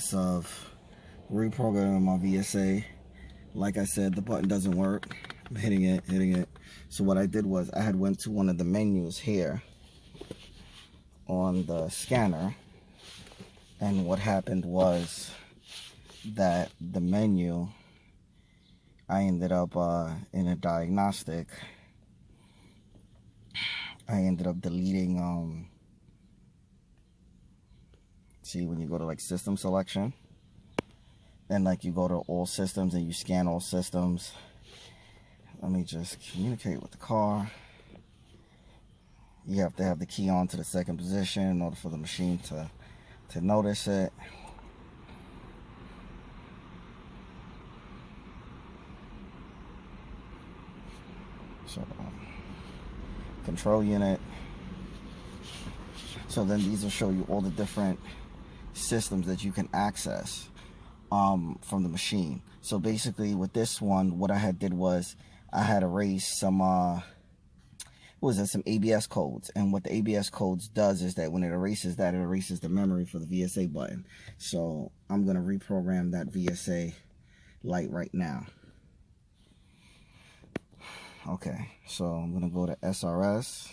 process of reprogramming my VSA. Like I said, the button doesn't work. I'm hitting it. So what I did was I had went to one of the menus here on the scanner, and what happened was that the menu, I ended up in a diagnostic. I ended up deleting see, when you go to like system selection and like you go to all systems and you scan all systems. Let me just communicate with the car. You have to have the key on to the second position in order for the machine to notice it. So control unit. So then these will show you all the different systems that you can access from the machine. So basically with this one, what I had did was I had erased some some ABS codes, and what the ABS codes does is that when it erases that, it erases the memory for the VSA button. So I'm going to reprogram that VSA light right now. Okay, so I'm going to go to SRS.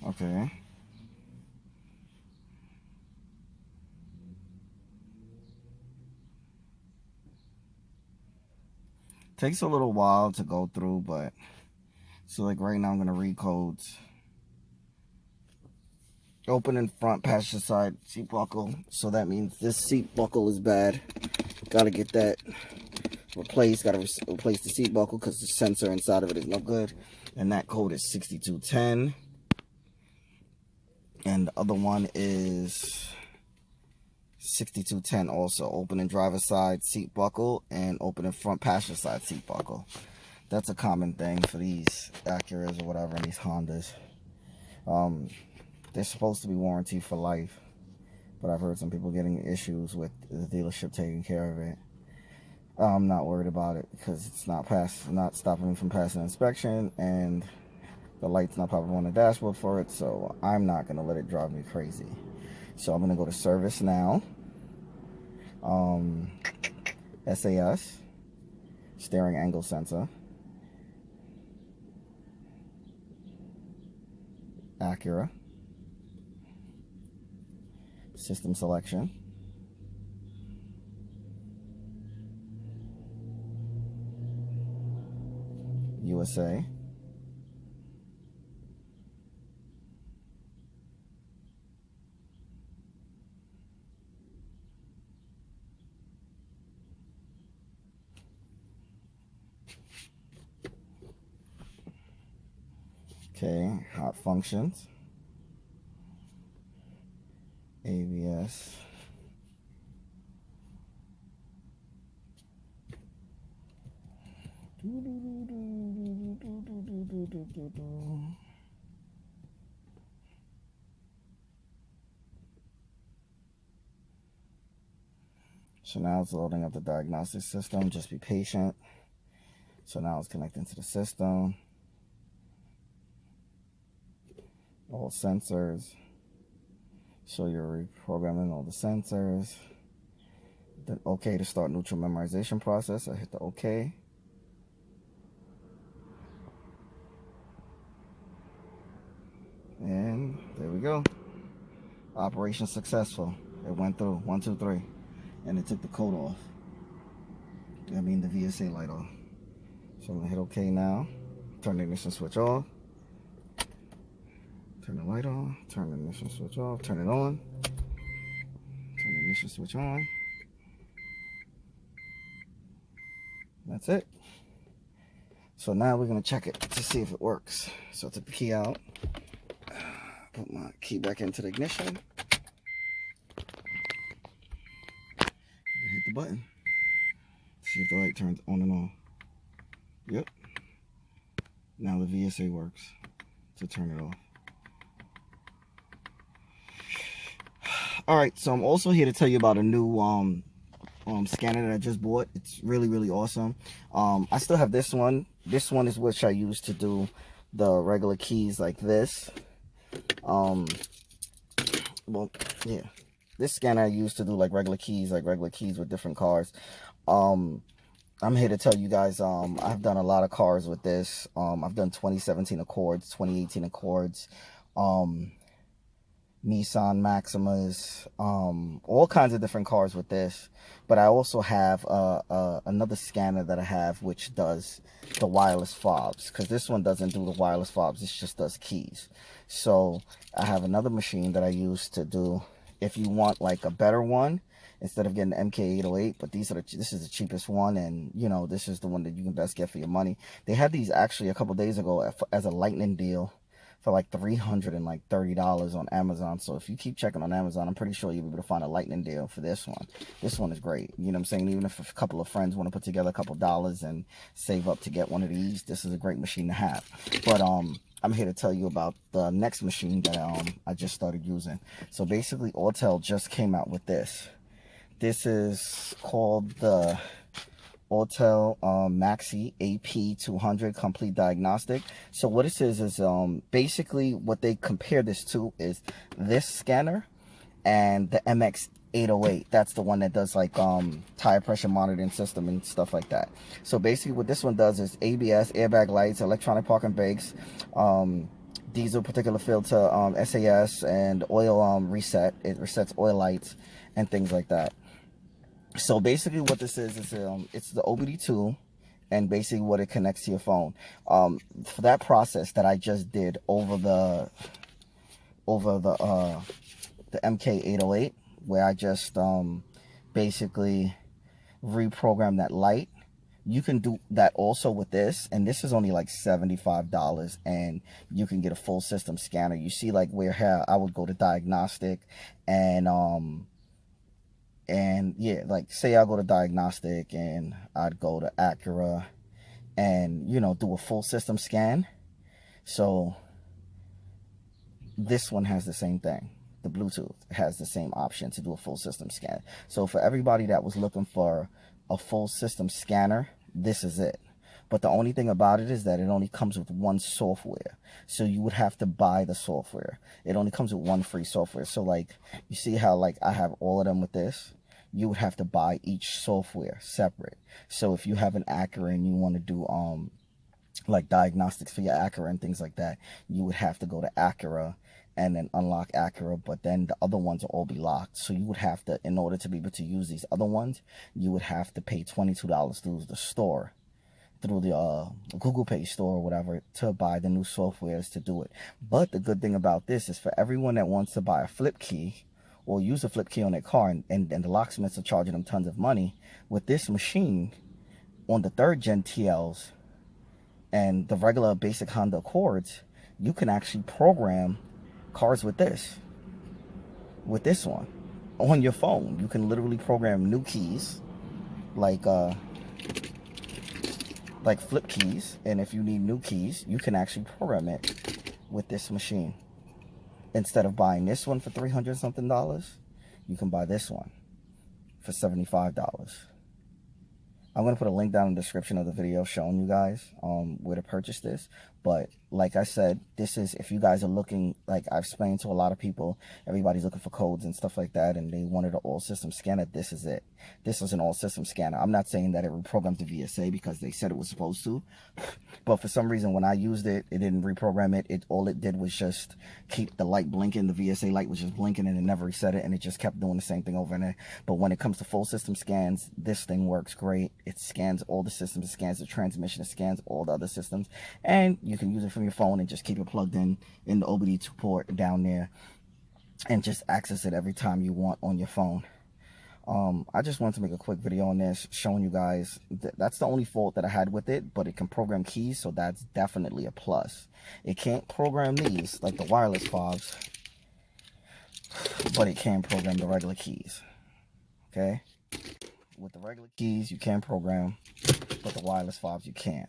Okay. Takes a little while to go through, but so like right now I'm gonna read codes. Open in front passenger side seat buckle. So that means this seat buckle is bad. Gotta get that replaced. Gotta replace the seat buckle because the sensor inside of it is no good. And that code is 6210. And the other one is 6210 also. Open in driver side seat buckle and open in front passenger side seat buckle. That's a common thing for these Acuras or whatever, and these Hondas. They're supposed to be warranty for life, but I've heard some people getting issues with the dealership taking care of it. I'm not worried about it because it's not stopping me from passing inspection, and the light's not popping on the dashboard for it, so I'm not going to let it drive me crazy. So I'm going to go to service now. SAS, steering angle sensor, Acura, system selection, USA, okay, hot functions, ABS, so now it's loading up the diagnostic system. Just be patient. So now it's connecting to the system. All sensors. So you're reprogramming all the sensors. Then OK to start neutral memorization process. I hit the OK. And there we go. Operation successful. It went through 1, 2, 3, and it took the code off. I mean the VSA light off. So I'm gonna hit OK now. Turn the ignition switch off. Turn the light on. Turn the ignition switch off. Turn it on. Turn the ignition switch on. That's it. So now we're gonna check it to see if it works. So I took the key out. Put my key back into the ignition. Hit the button. See if the light turns on and on. Yep. Now the VSA works to turn it off. Alright, so I'm also here to tell you about a new scanner that I just bought. It's really, really awesome. I still have this one. This one is what I use to do the regular keys like this. Well, yeah. This scanner I use to do like regular keys with different cars. I'm here to tell you guys, I've done a lot of cars with this. I've done 2017 Accords, 2018 Accords, Nissan Maximas, all kinds of different cars with this. But I also have another scanner that I have which does the wireless fobs, because this one doesn't do the wireless fobs, it just does keys. So I have another machine that I use to do, if you want like a better one, instead of getting the MK808, but this is the cheapest one, and you know, this is the one that you can best get for your money. They had these actually a couple days ago as a lightning deal for like $330 on Amazon. So if you keep checking on Amazon, I'm pretty sure you'll be able to find a lightning deal for this one. This one is great. You know what I'm saying? Even if a couple of friends want to put together a couple dollars and save up to get one of these, this is a great machine to have. But I'm here to tell you about the next machine that I just started using. So basically, AUTEL just came out with this. This is called the AUTEL Maxi AP200 Complete Diagnostic. So what this is basically what they compare this to is this scanner and the MX808. That's the one that does like tire pressure monitoring system and stuff like that. So basically what this one does is ABS, airbag lights, electronic parking brakes, diesel particulate filter, SAS, and oil reset. It resets oil lights and things like that. So basically what this is it's the OBD2, and basically what it connects to your phone. For that process that I just did over the MK808, where I just basically reprogrammed that light, you can do that also with this, and this is only like $75, and you can get a full system scanner. You see, like where I would go to diagnostic, and yeah, like say I go to diagnostic and I'd go to Acura and, you know, do a full system scan. So this one has the same thing. The Bluetooth has the same option to do a full system scan. So for everybody that was looking for a full system scanner, this is it. But the only thing about it is that it only comes with one software. So you would have to buy the software. It only comes with one free software. So like, you see how like I have all of them with this? You would have to buy each software separate. So if you have an Acura and you want to do like diagnostics for your Acura and things like that, you would have to go to Acura and then unlock Acura, but then the other ones will all be locked. So you would have to, in order to be able to use these other ones, you would have to pay $22 through the store, through the Google Play store or whatever, to buy the new softwares to do it. But the good thing about this is for everyone that wants to buy a flip key or use a flip key on their car, and the locksmiths are charging them tons of money, with this machine on the 3rd gen TLs and the regular basic Honda Accords, you can actually program cars with this one on your phone. You can literally program new keys like flip keys, and if you need new keys, you can actually program it with this machine. Instead of buying this one for $300 something, you can buy this one for $75. I'm going to put a link down in the description of the video showing you guys where to purchase this. But like I said, this is, if you guys are looking, like I've explained to a lot of people, everybody's looking for codes and stuff like that, and they wanted an all system scanner. This is it. This is an all system scanner. I'm not saying that it reprogrammed the VSA because they said it was supposed to, but for some reason when I used it, it didn't reprogram it. All it did was just keep the light blinking. The VSA light was just blinking, and it never reset it, and it just kept doing the same thing over and over. But when it comes to full system scans, this thing works great. It scans all the systems. It scans the transmission. It scans all the other systems, and you can use it from your phone and just keep it plugged in the OBD2 port down there and just access it every time you want on your phone. I just wanted to make a quick video on this showing you guys that's the only fault that I had with it, but it can program keys, so that's definitely a plus. It can't program these like the wireless fobs, but it can program the regular keys. Okay, with the regular keys you can program, but the wireless fobs you can't.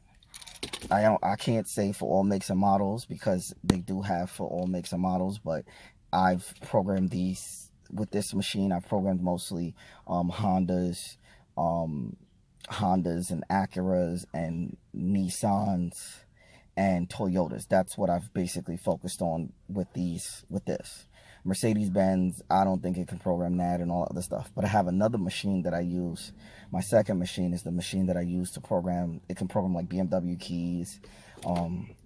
I can't say for all makes and models, because they do have for all makes and models, but I've programmed these with this machine. I've programmed mostly Hondas and Acuras and Nissans and Toyotas. That's what I've basically focused on with this. Mercedes-Benz, I don't think it can program that and all other stuff. But I have another machine that I use. My second machine is the machine that I use to program. It can program like BMW keys,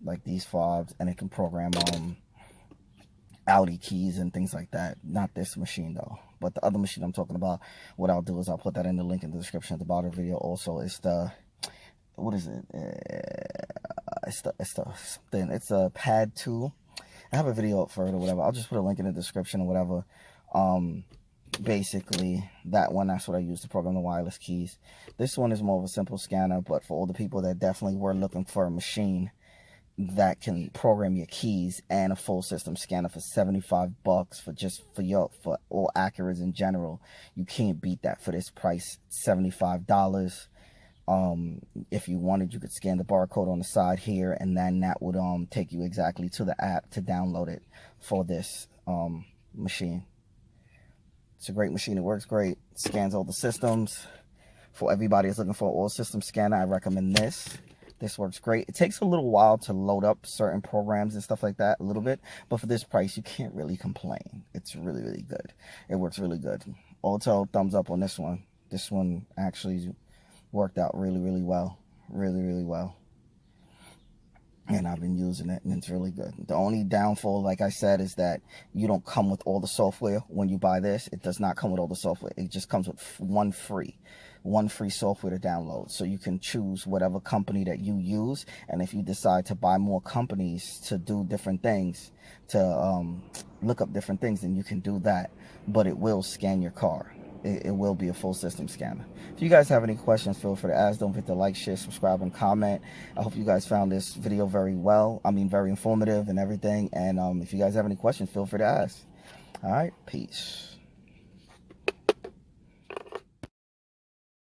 like these fobs, and it can program Audi keys and things like that. Not this machine though, but the other machine I'm talking about. What I'll do is I'll put that in the link in the description at the bottom of the video. Also, it's the, what is it? It's a Pad 2. I have a video up for it or whatever. I'll just put a link in the description or whatever. Basically, that one, that's what I use to program the wireless keys. This one is more of a simple scanner, but for all the people that definitely were looking for a machine that can program your keys and a full system scanner for $75 for all Acuras in general, you can't beat that for this price. $75. If you wanted, you could scan the barcode on the side here, and then that would take you exactly to the app to download it for this machine. It's a great machine. It works great. It scans all the systems. For everybody that's looking for an all system scanner, I recommend this. This works great. It takes a little while to load up certain programs and stuff like that, a little bit, but for this price you can't really complain. It's really, really good. It works really good. AUTEL, thumbs up on this one. This one actually worked out really, really well. Really, really well. And I've been using it, and it's really good. The only downfall, like I said, is that you don't come with all the software when you buy this. It does not come with all the software. It just comes with one free software to download. So you can choose whatever company that you use, and if you decide to buy more companies to do different things, to look up different things, then you can do that. But it will scan your car. It will be a full system scanner. If you guys have any questions, feel free to ask. Don't forget to like, share, subscribe, and comment. I hope you guys found this video very informative and everything. And if you guys have any questions, feel free to ask. All right, peace.